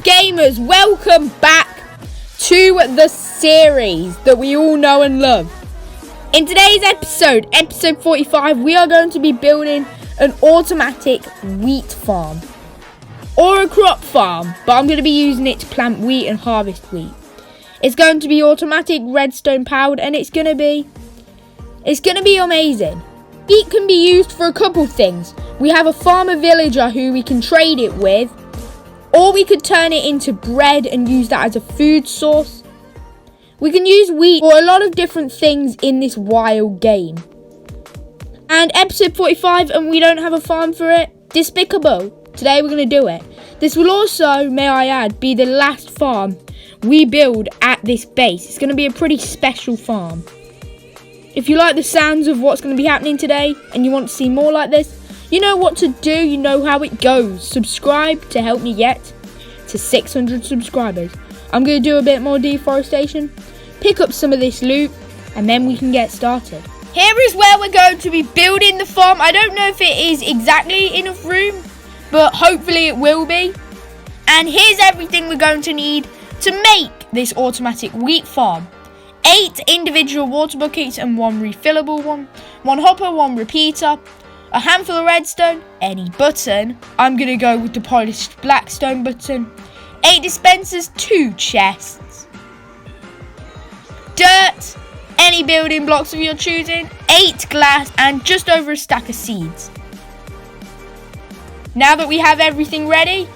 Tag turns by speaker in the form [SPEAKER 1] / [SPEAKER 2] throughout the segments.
[SPEAKER 1] Gamers, welcome back to the series that we all know and love. In today's episode 45, we are going to be building an automatic wheat farm. Or a crop farm, but I'm going to be using it to plant wheat and harvest wheat. It's going to be automatic, redstone powered, and it's going to be amazing. Wheat can be used for a couple things. We have a farmer villager who we can trade it with, or we could turn it into bread and use that as a food source. We can use wheat for a lot of different things in this wild game. And episode 45, and we don't have a farm for it? Despicable. Today we're going to do it. This will also, may I add, be the last farm we build at this base. It's going to be a pretty special farm. If you like the sounds of what's going to be happening today and you want to see more like this, you know what to do, you know how it goes. Subscribe to help me get to 600 subscribers. I'm going to do a bit more deforestation, pick up some of this loot, and then we can get started. Here is where we're going to be building the farm. I don't know if it is exactly enough room, but hopefully it will be. And here's everything we're going to need to make this automatic wheat farm. 8 individual water buckets and 1 refillable one, 1 hopper, 1 repeater, a handful of redstone, any button. I'm going to go with the polished blackstone button. 8 dispensers, 2 chests. Dirt, any building blocks of your choosing, 8 glass, and just over a stack of seeds. Now that we have everything ready,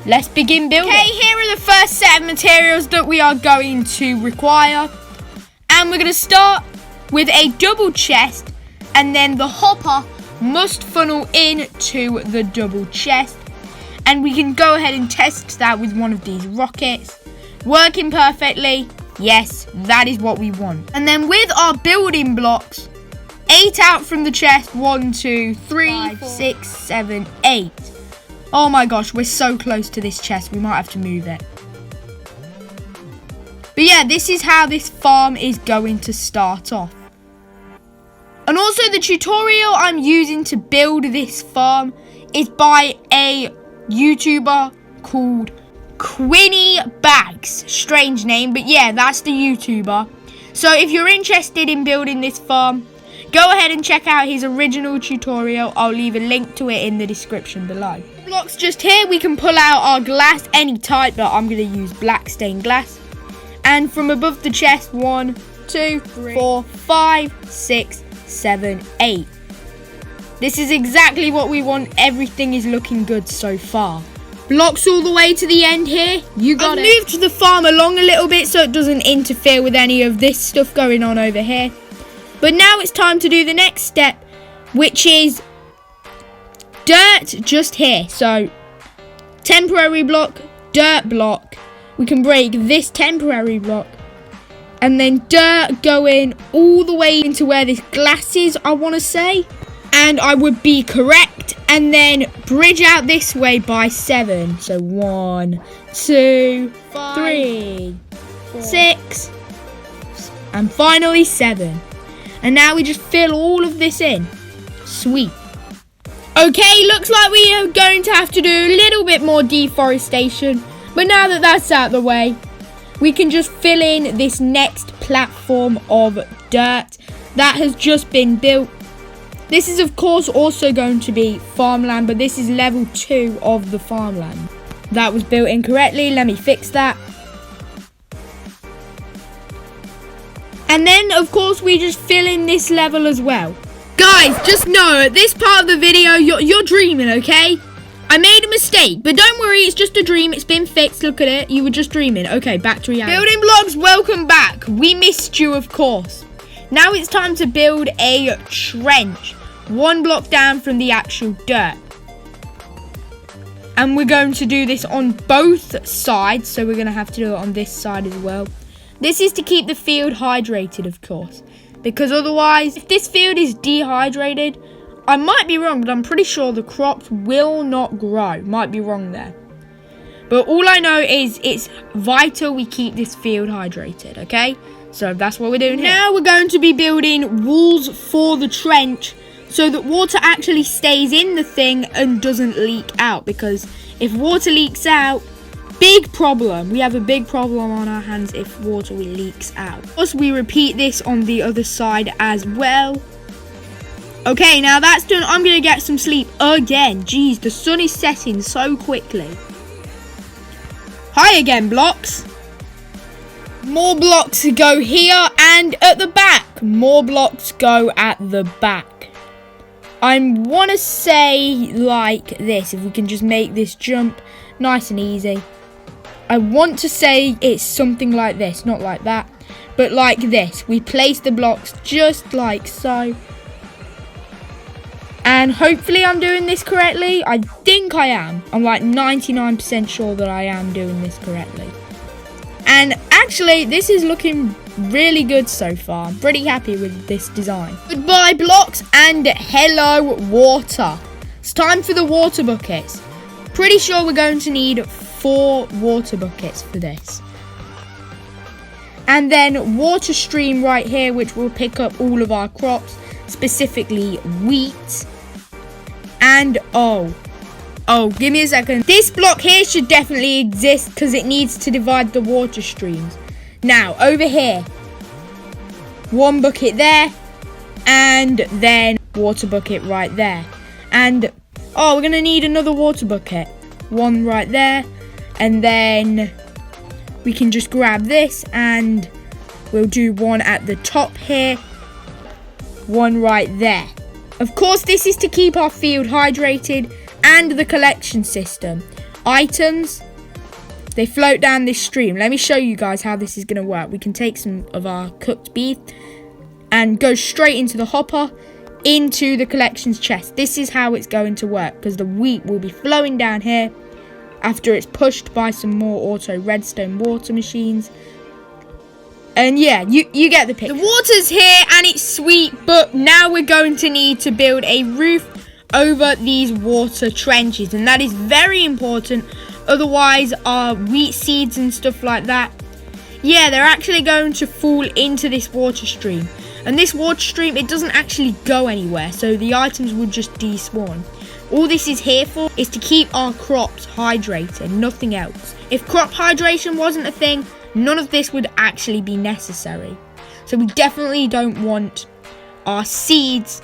[SPEAKER 1] let's begin building. Okay, here are the first set of materials that we are going to require. And we're going to start with a double chest, and then the hopper must funnel into the double chest. And we can go ahead and test that with one of these rockets. Working perfectly. Yes, that is what we want. And then with our building blocks, 8 out from the chest. 1, 2, 3, 5, 6, 7, 8. Oh my gosh, we're so close to this chest. We might have to move it. But yeah, this is how this farm is going to start off. And also the tutorial I'm using to build this farm is by a YouTuber called Quinny Bags. Strange name, but yeah, that's the YouTuber. So if you're interested in building this farm, go ahead and check out his original tutorial. I'll leave a link to it in the description below. Blocks just here, we can pull out our glass, any type, but I'm going to use black stained glass. And from above the chest, 1, 2, 3, 4, 5, 6, 7, 8. This is exactly what we want. Everything is looking good so far. Blocks all the way to the end here. You got it. I've moved the farm along a little bit so it doesn't interfere with any of this stuff going on over here. But now it's time to do the next step, which is dirt just here. So temporary block, dirt block. We can break this temporary block. And then dirt going all the way into where this glass is, I want to say. And I would be correct. And then bridge out this way by 7. So 1, 2, 3, 6. And finally 7. And now we just fill all of this in. Sweet. Okay, looks like we are going to have to do a little bit more deforestation. But now that that's out of the way, we can just fill in this next platform of dirt that has just been built. This is, of course, also going to be farmland, but this is level 2 of the farmland. That was built incorrectly. Let me fix that. And then, of course, we just fill in this level as well. Guys, just know, at this part of the video, you're dreaming, okay? I made a mistake, but don't worry, it's just a dream. It's been fixed. Look at it. You were just dreaming. Okay, back to reality. Building blocks, welcome back. We missed you, of course. Now it's time to build a trench. 1 block down from the actual dirt. And we're going to do this on both sides. So we're going to have to do it on this side as well. This is to keep the field hydrated, of course. Because otherwise, if this field is dehydrated, I might be wrong, but I'm pretty sure the crops will not grow. Might be wrong there. But all I know is it's vital we keep this field hydrated, okay? So that's what we're doing here. Now we're going to be building walls for the trench so that water actually stays in the thing and doesn't leak out. Because if water leaks out, big problem. We have a big problem on our hands if water leaks out. Plus, we repeat this on the other side as well. Okay, now that's done. I'm going to get some sleep again. Jeez, the sun is setting so quickly. Hi again, blocks. More blocks go here and at the back. More blocks go at the back. I want to say like this. If we can just make this jump nice and easy. I want to say it's something like this. Not like that, but like this. We place the blocks just like so. And hopefully I'm doing this correctly. I think I am. I'm like 99% sure that I am doing this correctly. And actually, this is looking really good so far. I'm pretty happy with this design. Goodbye, blocks, and hello, water. It's time for the water buckets. Pretty sure we're going to need 4 water buckets for this. And then water stream right here, which will pick up all of our crops, specifically wheat. And oh, give me a second. This block here should definitely exist because it needs to divide the water streams. Now, over here, 1 bucket there, and then water bucket right there. And, we're going to need another water bucket. 1 right there, and then we can just grab this, and we'll do 1 at the top here, 1 right there. Of course, this is to keep our field hydrated, and the collection system. Items, they float down this stream. Let me show you guys how this is going to work. We can take some of our cooked beef and go straight into the hopper, into the collections chest. This is how it's going to work, because the wheat will be flowing down here after it's pushed by some more auto redstone water machines. And yeah, you get the picture. The water's here and it's sweet, but now we're going to need to build a roof over these water trenches, and that is very important. Otherwise, our wheat seeds and stuff like that, yeah, they're actually going to fall into this water stream. And this water stream, it doesn't actually go anywhere, so the items would just despawn. All this is here for is to keep our crops hydrated, nothing else. If crop hydration wasn't a thing, none of this would actually be necessary. So we definitely don't want our seeds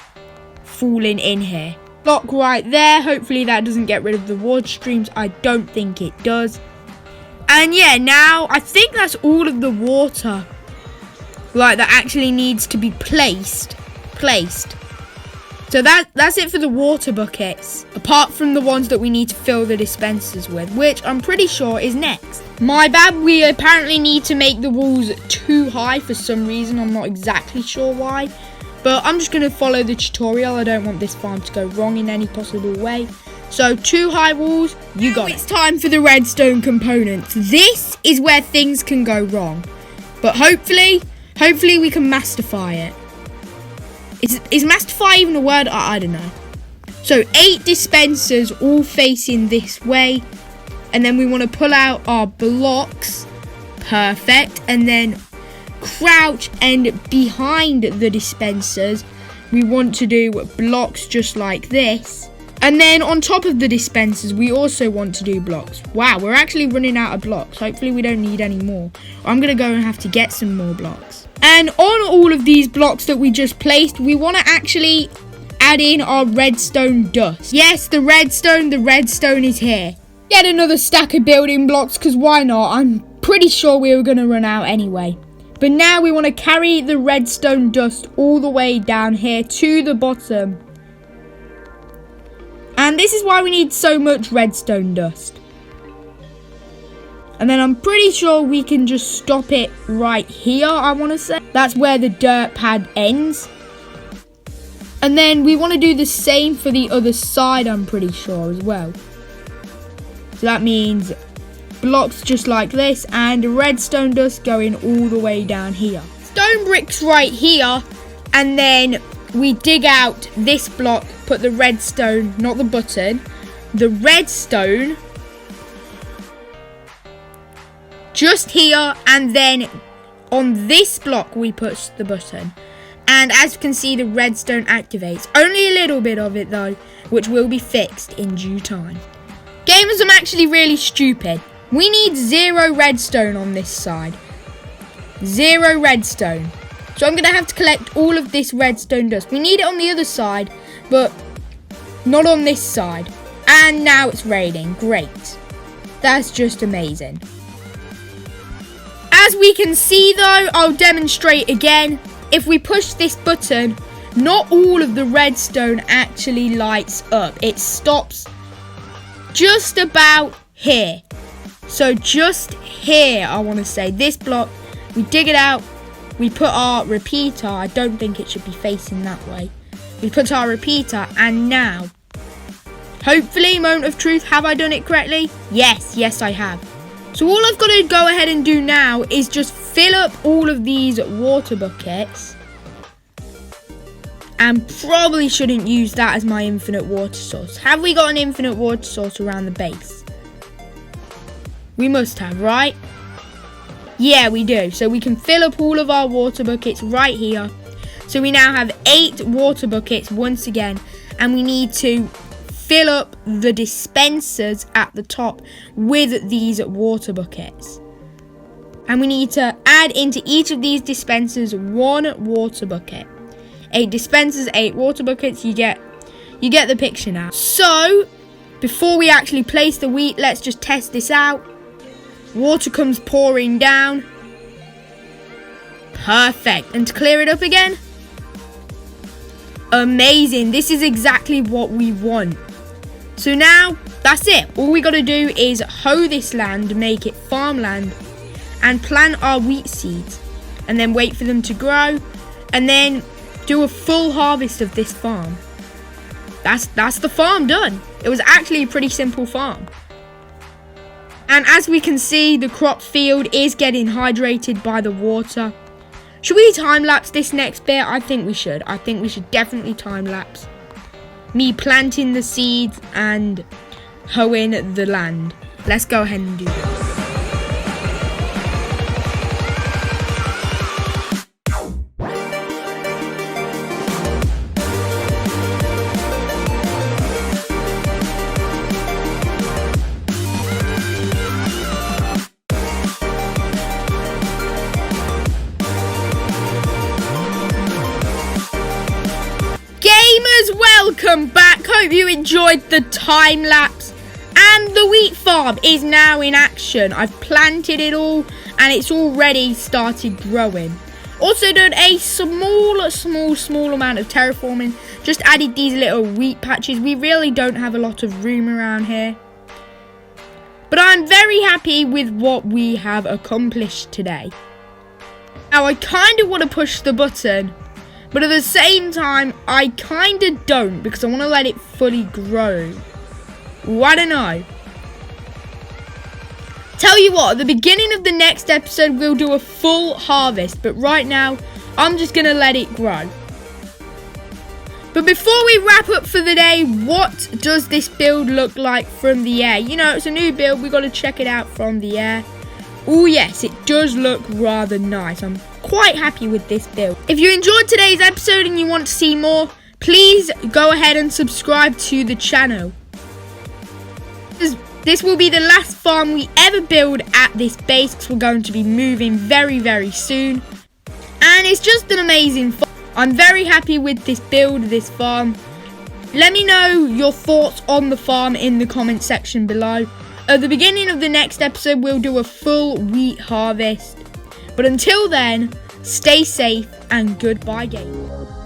[SPEAKER 1] falling in here. Block right there. Hopefully that doesn't get rid of the water streams. I don't think it does. And yeah, now I think that's all of the water that actually needs to be placed. So that's it for the water buckets, apart from the ones that we need to fill the dispensers with, which I'm pretty sure is next. My bad, we apparently need to make the walls too high for some reason. I'm not exactly sure why, but I'm just going to follow the tutorial. I don't want this farm to go wrong in any possible way. So 2 high walls, you got it. It's time for the redstone components. This is where things can go wrong, but hopefully we can masterify it. Is masterify even a word? I don't know. So 8 dispensers all facing this way. And then we want to pull out our blocks. Perfect. And then crouch, and behind the dispensers, we want to do blocks just like this. And then on top of the dispensers, we also want to do blocks. Wow, we're actually running out of blocks. Hopefully we don't need any more. I'm going to go and have to get some more blocks. And on all of these blocks that we just placed, we want to actually add in our redstone dust. Yes, the redstone is here. Get another stack of building blocks, because why not? I'm pretty sure we were going to run out anyway. But now we want to carry the redstone dust all the way down here to the bottom. And this is why we need so much redstone dust. And then I'm pretty sure we can just stop it right here, I want to say. That's where the dirt pad ends. And then we want to do the same for the other side, I'm pretty sure, as well. So that means blocks just like this, and redstone dust going all the way down here. Stone bricks right here, and then we dig out this block, put the redstone, not the button, the redstone just here, and then on this block we push the button. And as you can see, the redstone activates. Only a little bit of it though, which will be fixed in due time. Gamers, I'm actually really stupid. We need 0 redstone on this side. 0 redstone. So I'm going to have to collect all of this redstone dust. We need it on the other side, but not on this side. And now it's raining. Great. That's just amazing. As we can see though, I'll demonstrate again. If we push this button, not all of the redstone actually lights up. It stops just about here. So just here, I want to say, this block, we dig it out, we put our repeater. I don't think it should be facing that way. We put our repeater, and now, hopefully, moment of truth, have I done it correctly? Yes, I have. So all I've got to go ahead and do now is just fill up all of these water buckets. And probably shouldn't use that as my infinite water source. Have we got an infinite water source around the base? We must have, right? Yeah, we do. So we can fill up all of our water buckets right here. So we now have 8 water buckets once again. And we need to fill up the dispensers at the top with these water buckets. And we need to add into each of these dispensers 1 water bucket. 8 dispensers, 8 water buckets. You get the picture now. So before we actually place the wheat, let's just test this out. Water comes pouring down. Perfect. And to clear it up again. Amazing. This is exactly what we want. So now that's it. All we got to do is hoe this land, make it farmland, and plant our wheat seeds, and then wait for them to grow, and then do a full harvest of this farm. That's the farm done. It was actually a pretty simple farm. And as we can see, the crop field is getting hydrated by the water. Should we time lapse this next bit? I think we should. I think we should definitely time lapse me planting the seeds and hoeing the land. Let's go ahead and do that. Welcome back. Hope you enjoyed the time lapse. And the wheat farm is now in action. I've planted it all and it's already started growing. Also done a small amount of terraforming. Just added these little wheat patches. We really don't have a lot of room around here. But I'm very happy with what we have accomplished today. Now I kind of want to push the button, but at the same time, I kind of don't, because I want to let it fully grow. Ooh, I don't know. Tell you what, at the beginning of the next episode, we'll do a full harvest. But right now, I'm just going to let it grow. But before we wrap up for the day, what does this build look like from the air? You know, it's a new build. We've got to check it out from the air. Oh yes, it does look rather nice. I'm quite happy with this build. If you enjoyed today's episode and you want to see more, please go ahead and subscribe to the channel. This will be the last farm we ever build at this base, because we're going to be moving very soon. And it's just an amazing farm. I'm very happy with this build, this farm. Let me know your thoughts on the farm in the comment section below. At the beginning of the next episode, we'll do a full wheat harvest. But until then, stay safe and goodbye, gamers.